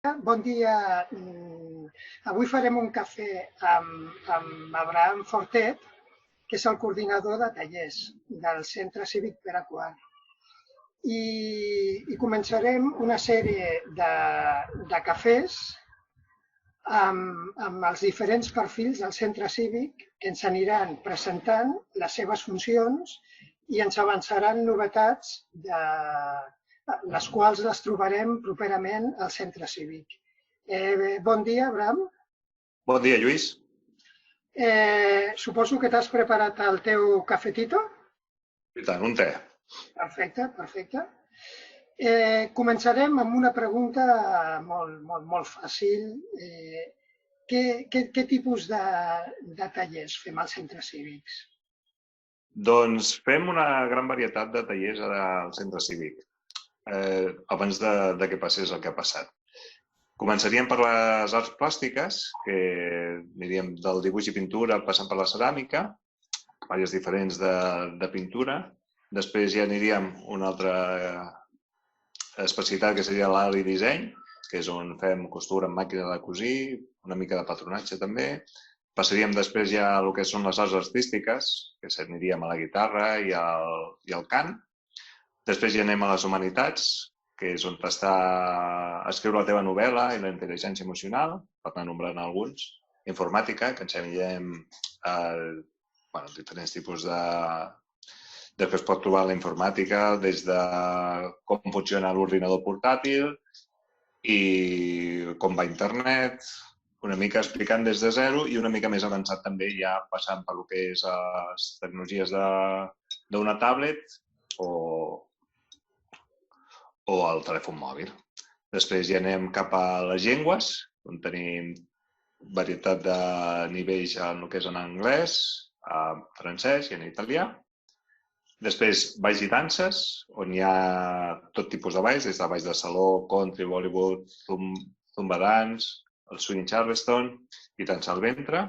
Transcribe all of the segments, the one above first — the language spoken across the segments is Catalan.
Bon dia. Avui farem un cafè amb Abraham Fortet, que és el coordinador de tallers del Centre Cívic Pere IV. I començarem una sèrie de cafès amb els diferents perfils del centre cívic que ens aniran presentant les seves funcions i ens avançaran novetats les quals les trobarem properament al centre cívic. Bon dia, Abraham. Bon dia, Lluís. Suposo que t'has preparat el teu cafetito? I tant, un te. Perfecte, perfecte. Començarem amb una pregunta molt fàcil. Què tipus de tallers fem als centres cívics? Doncs fem una gran varietat de tallers al centre cívic, abans de que passés el que ha passat. Començaríem per les arts plàstiques, que aniríem del dibuix i pintura passant per la ceràmica, diverses diferents de pintura. Després ja aniríem a una altra especialitat, que seria l'alt i disseny, que és on fem costura amb màquina de cosir, una mica de patronatge també. Passaríem després ja a el que són les arts artístiques, que s'aniríem a la guitarra i al cant. Després ja anem a les humanitats, que és on està escriure la teva novel·la i la intel·ligència emocional, per anar nombrant alguns. Informàtica, que ensenyem diferents tipus de que es pot trobar la informàtica, des de com funciona l'ordinador portàtil i com va internet, una mica explicant des de zero i una mica més avançat també ja passant per el que és les tecnologies d'una tablet o el telèfon mòbil. Després ja anem cap a les llengües, on tenim varietat de nivells en el que és en anglès, en francès i en italià. Després balls i danses, on hi ha tot tipus de balls, des de balls de saló, country, Bollywood, zumba dance, el swing charleston i dansa al ventre.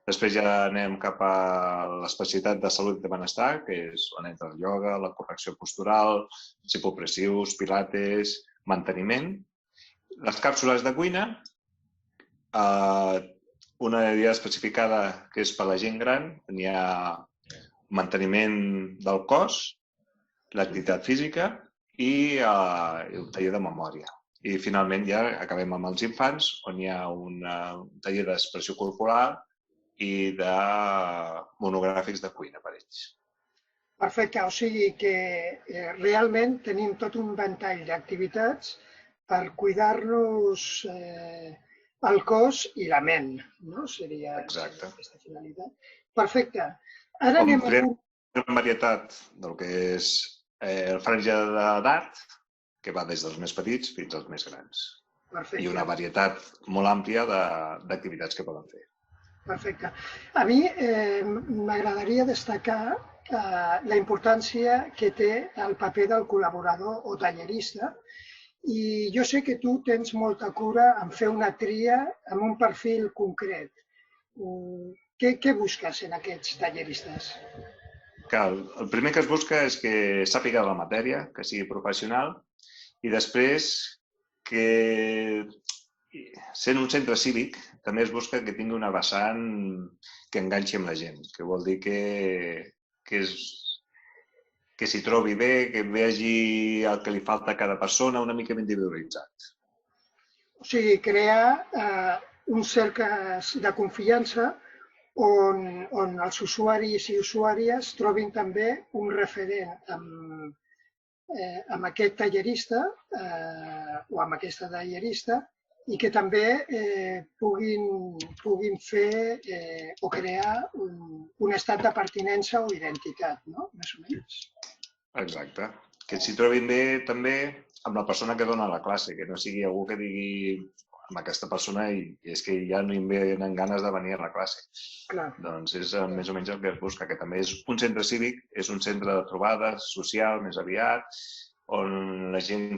Després ja anem cap a l'especialitat de salut i de benestar, que és on entra el ioga, la correcció postural, els hipopressius, pilates, manteniment. Les càpsules de cuina, una idea especificada que és per a la gent gran, on hi ha manteniment del cos, l'activitat física i el taller de memòria. I finalment ja acabem amb els infants, on hi ha un taller d'expressió corporal i de monogràfics de cuina per ells. Perfecte, o sigui que realment tenim tot un ventall d'activitats per cuidar-nos el cos i la ment, no? Seria aquesta finalitat. Perfecte. Ara anem a una varietat del que és el franja d'edat, que va des dels més petits fins als més grans. Perfecte. I una varietat molt àmplia d'activitats que poden fer. Perfecte. A mi m'agradaria destacar la importància que té el paper del col·laborador o tallerista i jo sé que tu tens molta cura en fer una tria amb un perfil concret. Què busques en aquests talleristes? El primer que es busca és que sàpiga la matèria, que sigui professional i després que sent un centre cívic, també es busca que tingui una vessant que enganxi amb la gent, que vol dir que s'hi trobi bé, que vegi el que li falta a cada persona una mica individualitzat. O sigui, crear un cercle de confiança on els usuaris i usuàries trobin també un referent amb aquest tallerista o amb aquesta tallerista i que també puguin fer o crear un estat de pertinença o identitat, no? Més o menys. Exacte. Que s'hi trobin bé també amb la persona que dona la classe, que no sigui algú que digui amb aquesta persona i és que ja no hi venen ganes de venir a la classe. Clar. Doncs és més o menys el que es busca, que també és un centre cívic, és un centre de trobades social més aviat, on la gent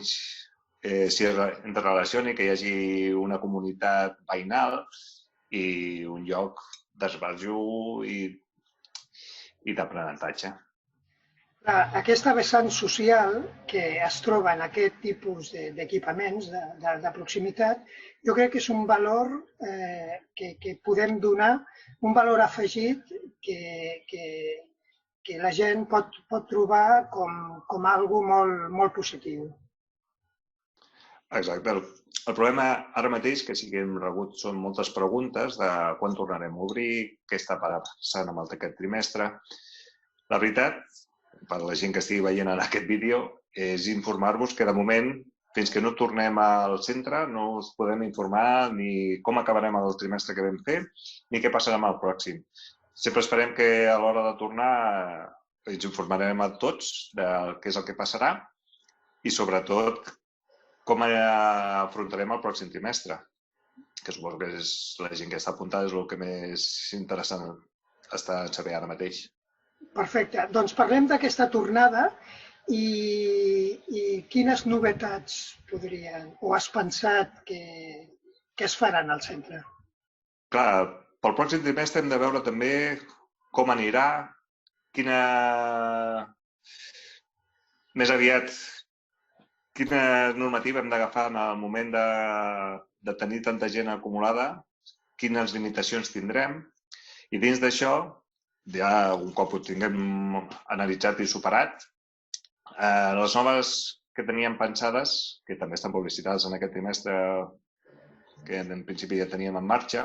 s'hi interrelacioni, que hi hagi una comunitat veïnal i un lloc d'esbarjo i d'aprenentatge. Aquesta vessant social que es troba en aquest tipus d'equipaments de proximitat, jo crec que és un valor que podem donar, un valor afegit que la gent pot trobar com algo molt positiu. Exacte. El problema ara mateix, que sí que hem rebut, són moltes preguntes de quan tornarem a obrir, què està passant amb aquest trimestre. La veritat, per a la gent que estigui veient en aquest vídeo, és informar-vos que de moment, fins que no tornem al centre, no us podem informar ni com acabarem el trimestre que vam fer, ni què passarà amb el pròxim. Sempre esperem que a l'hora de tornar ens informarem a tots de què és el que passarà i, sobretot, com afrontarem el pròxim trimestre, que suposo que és la gent que està apuntada és el que més interessant està a saber ara mateix. Perfecte. Doncs parlem d'aquesta tornada i quines novetats podrien o has pensat que es faran al centre? Clar, pel pròxim trimestre hem de veure també com anirà, més aviat, quina normativa hem d'agafar en el moment de tenir tanta gent acumulada, quines limitacions tindrem, i dins d'això, ja un cop ho tinguem analitzat i superat, les noves que teníem pensades, que també estan publicitades en aquest trimestre, que en principi ja teníem en marxa,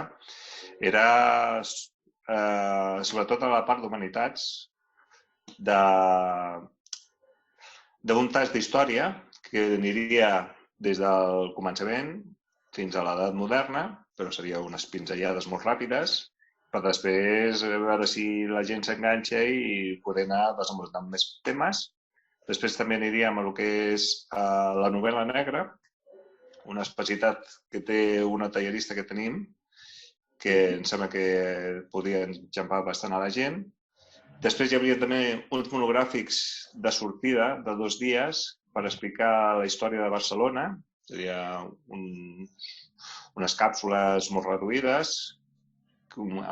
era sobretot a la part d'humanitats, d'un tast d'història que aniria des del començament fins a l'edat moderna, però seria unes pinzellades molt ràpides, per després veure si la gent s'enganxa i poder anar desenvolupant més temes. Després també aniríem a el que és la novel·la negra, una especialitat que té una tallerista que tenim, que em sembla que podria enxampar bastant a la gent. Després hi hauria també uns monogràfics de sortida de 2 dies per explicar la història de Barcelona. Seria unes càpsules molt reduïdes,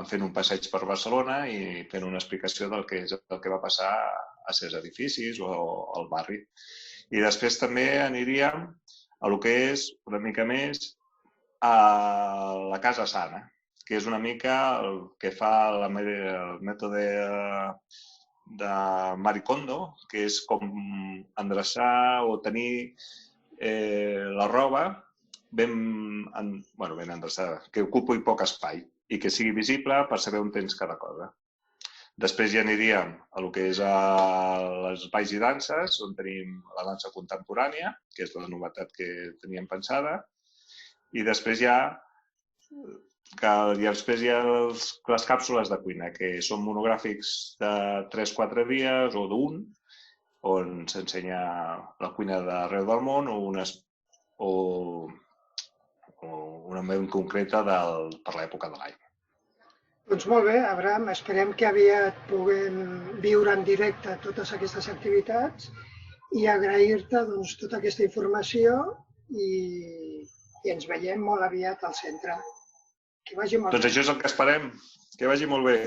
fent un passeig per Barcelona i fent una explicació del que va passar a certs edificis o al barri. I després també aniríem a el que és una mica més a la Casa Sana, que és una mica el que fa el mètode de Marie Kondo, que és com endreçar o tenir la roba ben endreçada, que ocupi poc espai i que sigui visible per saber on tens cada cosa. Després ja aniríem a el que és a les balls i danses, on tenim la dansa contemporània, que és la novetat que teníem pensada, i després hi ha les càpsules de cuina, que són monogràfics de 3-4 dies o d'un, on s'ensenya la cuina d'arreu del món o una ment concreta per l'època de l'any. Doncs molt bé, Abraham, esperem que aviat puguem viure en directe totes aquestes activitats i agrair-te tota aquesta informació i ens veiem molt aviat al centre. Que vagi molt bé. Doncs això és el que esperem. Que vagi molt bé.